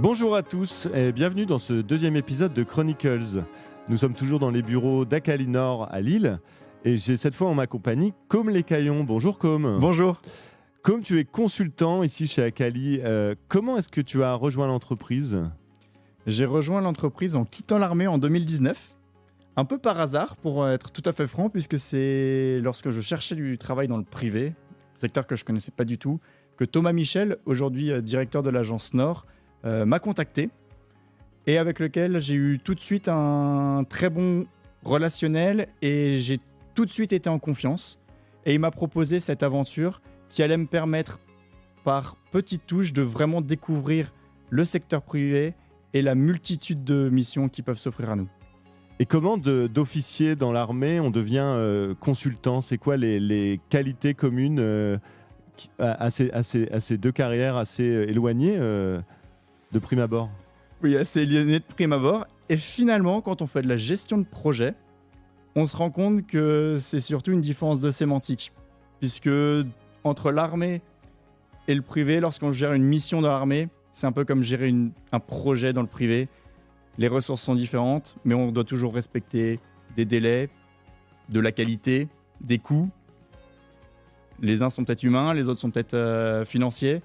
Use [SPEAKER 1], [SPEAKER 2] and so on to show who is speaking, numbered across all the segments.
[SPEAKER 1] Bonjour à tous et bienvenue dans ce deuxième épisode de Chronicles. Nous sommes toujours dans les bureaux d'Acali Nord à Lille et j'ai cette fois en ma compagnie Côme Lécaillon. Bonjour Côme.
[SPEAKER 2] Bonjour.
[SPEAKER 1] Côme, tu es consultant ici chez Acali. Comment est-ce que tu as rejoint l'entreprise ?
[SPEAKER 2] J'ai rejoint l'entreprise en quittant l'armée en 2019. Un peu par hasard, pour être tout à fait franc, puisque c'est lorsque je cherchais du travail dans le privé, secteur que je ne connaissais pas du tout, que Thomas Michel, aujourd'hui directeur de l'agence Nord, m'a contacté et avec lequel j'ai eu tout de suite un très bon relationnel et j'ai tout de suite été en confiance. Et il m'a proposé cette aventure qui allait me permettre, par petites touches, de vraiment découvrir le secteur privé et la multitude de missions qui peuvent s'offrir à nous.
[SPEAKER 1] Et comment d'officier dans l'armée on devient consultant ? C'est quoi les qualités communes à ces deux carrières assez éloignées de prime abord ?
[SPEAKER 2] Oui, assez éloigné de prime abord. Et finalement, quand on fait de la gestion de projet, on se rend compte que c'est surtout une différence de sémantique. Puisque entre l'armée et le privé, lorsqu'on gère une mission dans l'armée, c'est un peu comme gérer un projet dans le privé. Les ressources sont différentes, mais on doit toujours respecter des délais, de la qualité, des coûts. Les uns sont peut-être humains, les autres sont peut-être financiers.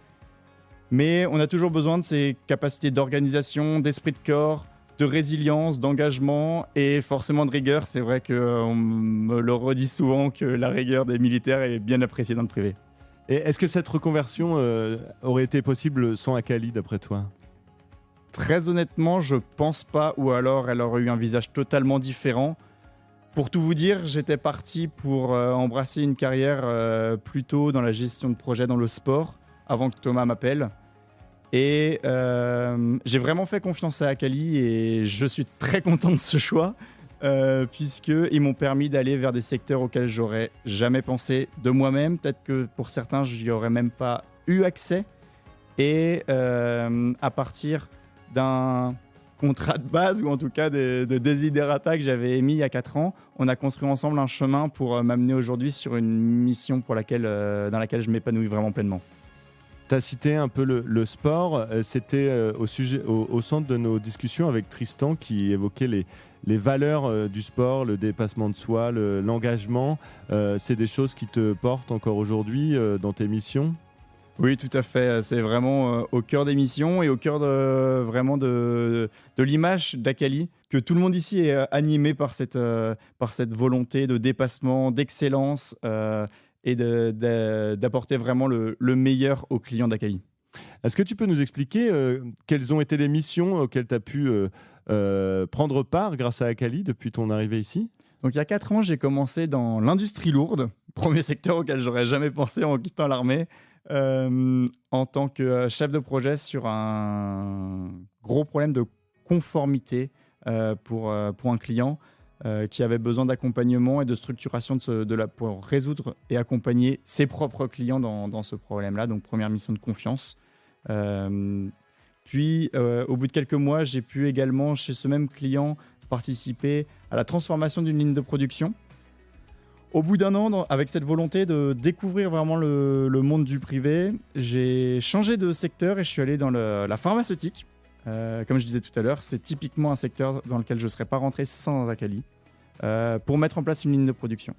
[SPEAKER 2] Mais on a toujours besoin de ces capacités d'organisation, d'esprit de corps, de résilience, d'engagement et forcément de rigueur. C'est vrai qu'on me le redit souvent que la rigueur des militaires est bien appréciée dans le privé.
[SPEAKER 1] Et est-ce que cette reconversion aurait été possible sans Acali, d'après toi ?
[SPEAKER 2] Très honnêtement, je pense pas, ou alors elle aurait eu un visage totalement différent. Pour tout vous dire, j'étais parti pour embrasser une carrière plutôt dans la gestion de projet dans le sport, avant que Thomas m'appelle. Et j'ai vraiment fait confiance à Acali et je suis très content de ce choix, puisqu'ils m'ont permis d'aller vers des secteurs auxquels j'aurais jamais pensé de moi-même. Peut-être que pour certains, je n'y aurais même pas eu accès. Et à partir d'un contrat de base, ou en tout cas de desiderata que j'avais émis il y a 4 ans, on a construit ensemble un chemin pour m'amener aujourd'hui sur une mission dans laquelle je m'épanouis vraiment pleinement.
[SPEAKER 1] Tu as cité un peu le sport. C'était au centre de nos discussions avec Tristan qui évoquait les valeurs du sport, le dépassement de soi, l'engagement. C'est des choses qui te portent encore aujourd'hui dans tes missions ?
[SPEAKER 2] Oui, tout à fait. C'est vraiment au cœur des missions et au cœur de l'image d'Acali, que tout le monde ici est animé par cette volonté de dépassement, d'excellence et d'apporter vraiment le meilleur aux clients d'Acali.
[SPEAKER 1] Est-ce que tu peux nous expliquer quelles ont été les missions auxquelles tu as pu prendre part grâce à Acali depuis ton arrivée ici ?
[SPEAKER 2] Donc il y a 4 ans, j'ai commencé dans l'industrie lourde, premier secteur auquel j'aurais jamais pensé en quittant l'armée. En tant que chef de projet sur un gros problème de conformité pour un client qui avait besoin d'accompagnement et de structuration pour résoudre et accompagner ses propres clients dans ce problème-là. Donc première mission de confiance. Puis au bout de quelques mois, j'ai pu également chez ce même client participer à la transformation d'une ligne de production. Au bout d'1 an, avec cette volonté de découvrir vraiment le monde du privé, j'ai changé de secteur et je suis allé dans la pharmaceutique. Comme je disais tout à l'heure, c'est typiquement un secteur dans lequel je ne serais pas rentré sans Acali, pour mettre en place une ligne de production.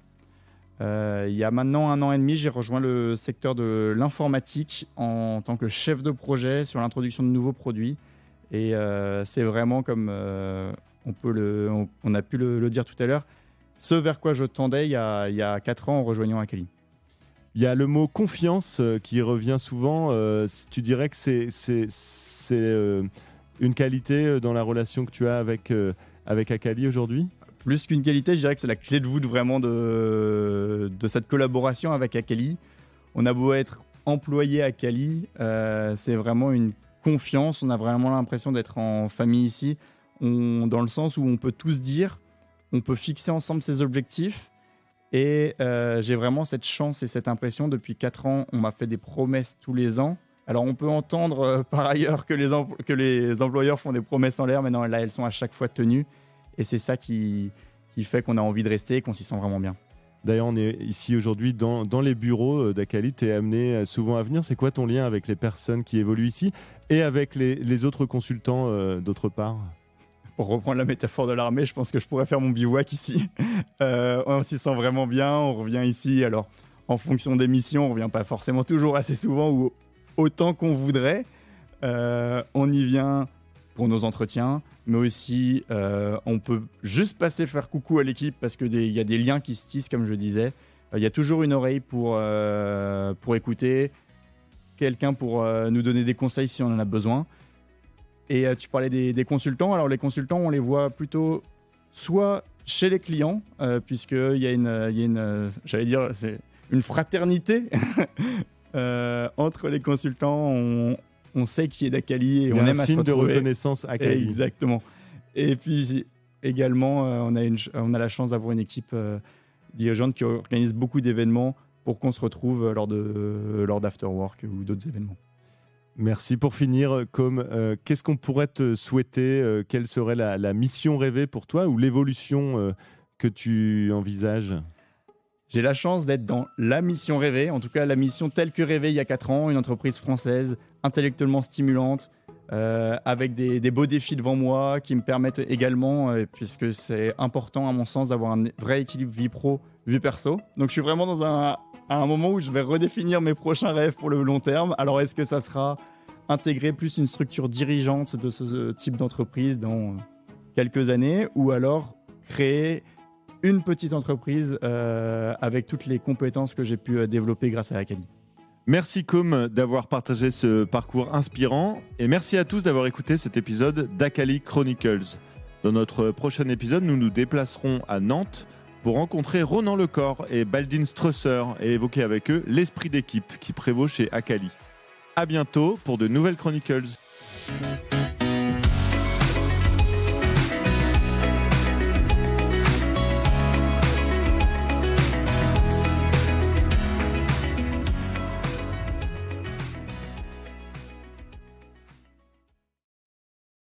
[SPEAKER 2] Il y a maintenant 1 an et demi, j'ai rejoint le secteur de l'informatique en tant que chef de projet sur l'introduction de nouveaux produits. Et c'est vraiment comme on a pu le dire tout à l'heure, ce vers quoi je tendais il y a 4 ans en rejoignant Acali.
[SPEAKER 1] Il y a le mot confiance qui revient souvent. Tu dirais que c'est une qualité dans la relation que tu as avec Acali aujourd'hui ?
[SPEAKER 2] Plus qu'une qualité, je dirais que c'est la clé de voûte vraiment de cette collaboration avec Acali. On a beau être employé à Acali, c'est vraiment une confiance. On a vraiment l'impression d'être en famille ici, dans le sens où on peut tous dire, on peut fixer ensemble ses objectifs et j'ai vraiment cette chance et cette impression. Depuis 4 ans, on m'a fait des promesses tous les ans. Alors on peut entendre par ailleurs que les employeurs font des promesses en l'air, mais non, là elles sont à chaque fois tenues et c'est ça qui fait qu'on a envie de rester et qu'on s'y sent vraiment bien.
[SPEAKER 1] D'ailleurs, on est ici aujourd'hui dans les bureaux d'Akali. Tu es amené souvent à venir. C'est quoi ton lien avec les personnes qui évoluent ici et avec les autres consultants d'autre part ?
[SPEAKER 2] Pour reprendre la métaphore de l'armée, je pense que je pourrais faire mon bivouac ici. On s'y sent vraiment bien, on revient ici. Alors, en fonction des missions, on ne revient pas forcément toujours assez souvent ou autant qu'on voudrait. On y vient pour nos entretiens, mais aussi on peut juste passer faire coucou à l'équipe parce qu'il y a des liens qui se tissent, comme je disais. Il y a toujours une oreille pour écouter, quelqu'un pour nous donner des conseils si on en a besoin. Et tu parlais des consultants. Alors les consultants, on les voit plutôt soit chez les clients, puisqu'il y a une j'allais dire, c'est une fraternité entre les consultants. On sait qui est d'Akali et on aime à se retrouver.
[SPEAKER 1] Un signe de reconnaissance Akali.
[SPEAKER 2] Exactement. Et puis également, on a la chance d'avoir une équipe dirigeante qui organise beaucoup d'événements pour qu'on se retrouve lors d'afterwork ou d'autres événements.
[SPEAKER 1] Merci. Pour finir, qu'est-ce qu'on pourrait te souhaiter ? Quelle serait la mission rêvée pour toi ou l'évolution que tu envisages ?
[SPEAKER 2] J'ai la chance d'être dans la mission rêvée, en tout cas la mission telle que rêvée il y a 4 ans, une entreprise française intellectuellement stimulante, avec des beaux défis devant moi qui me permettent également, puisque c'est important à mon sens d'avoir un vrai équilibre vie pro, vie perso. Donc je suis vraiment à un moment où je vais redéfinir mes prochains rêves pour le long terme. Alors est-ce que ça sera intégrer plus une structure dirigeante de ce type d'entreprise dans quelques années, ou alors créer une petite entreprise avec toutes les compétences que j'ai pu développer grâce à Akali.
[SPEAKER 1] Merci Côme d'avoir partagé ce parcours inspirant et merci à tous d'avoir écouté cet épisode d'Akali Chronicles. Dans notre prochain épisode, nous nous déplacerons à Nantes pour rencontrer Ronan Lecor et Baldine Strusser et évoquer avec eux l'esprit d'équipe qui prévaut chez Akali. À bientôt pour de nouvelles Chronicles.